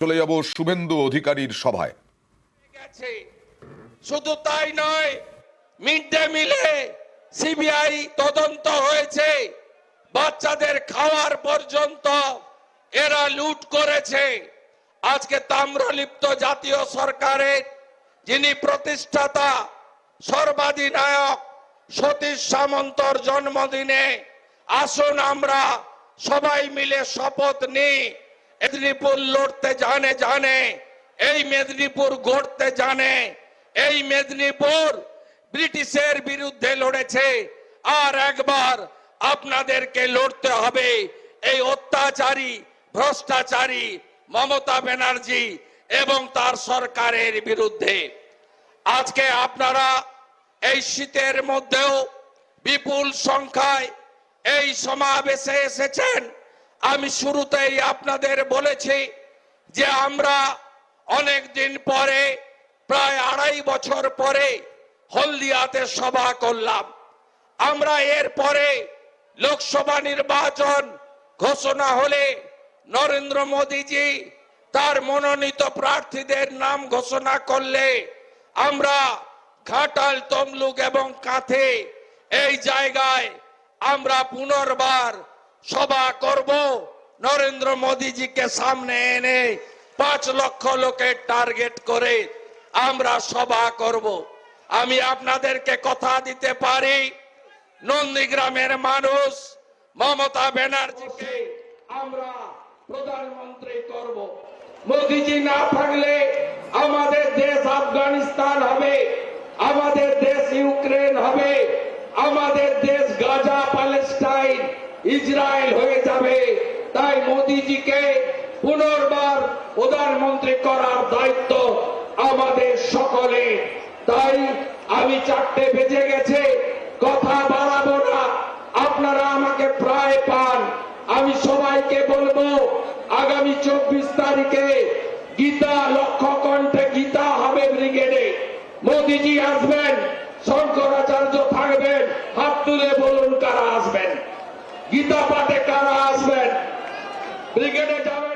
চলে যাব শুভেন্দু অধিকারীর সভায়। শুধু তাই নয়, মিড ডে মিলে সিবিআই তদন্ত হয়েছে, বাচ্চাদের খাওয়ার পর্যন্ত এরা লুট করেছে। আজকে তাম্রলিপ্ত জাতীয় সরকারের যিনি প্রতিষ্ঠাতা সর্বাধিনায়ক সতীশ সামন্তর জন্মদিনে আসুন আমরা সবাই মিলে শপথ নিই, মেদিনীপুর লড়তে জানে, এই মেদিনীপুর গড়তে জানে, এই মেদিনীপুর ব্রিটিশের বিরুদ্ধে লড়েছে, আর একবার আপনাদেরকে লড়তে হবে এই অত্যাচারী ভ্রষ্টাচারী মমতা ব্যানার্জি এবং তার সরকারের বিরুদ্ধে। আজকে আপনারা এই শীতের মধ্যেও বিপুল সংখ্যায় এই সমাবেশে এসেছেন। আমি শুরুতেই আপনাদের বলেছি যে আমরা অনেক দিন পরে, প্রায় 2.5 বছর পরে হলদিয়াতে সভা করলাম। আমরা এর পরে লোকসভা নির্বাচন ঘোষণা হলে নরেন্দ্র মোদীজি তার মনোনীত প্রার্থীদের নাম ঘোষণা করলে আমরা ঘাটাল, তমলুক এবং কাঁথে এই জায়গায় আমরা পুনর্বার সভা করব। নরেন্দ্র মোদীজিকে সামনে এনে 5 লক্ষ লোকের টার্গেট করে আমরা সভা করব। আমি আপনাদেরকে কথা দিতে পারি, নন্দীগ্রামের মানুষ মমতা ব্যানার্জিকে আমরা প্রধানমন্ত্রী করব। মোদীজি না থাকলে আমাদের দেশ আফগানিস্তান হবে, আমাদের দেশ ইউক্রেন হবে, আমাদের দেশ গাজা, প্যালেস্টাইন, ইসরায়েল হয়ে যাবে। তাই মোদীজিকে পুনর্বার প্রধানমন্ত্রী করার দায়িত্ব আমাদের সকলে। তাই আমি 4টে বেজে গেছে, কথা বাড়াবো না, আপনারা আমাকে প্রায় পান। আমি সবাইকে বলবো আগামী 24 তারিখে গীতা লক্ষ্য কণ্ঠে গীতা হবে ব্রিগেডে। মোদীজি আসবেন, শঙ্করাচার্য থাকবেন, হাত তুলে বলুন কারা আসবেন, গীতা পাঠে কারা আসবেন, ব্রিগেডে যাবেন।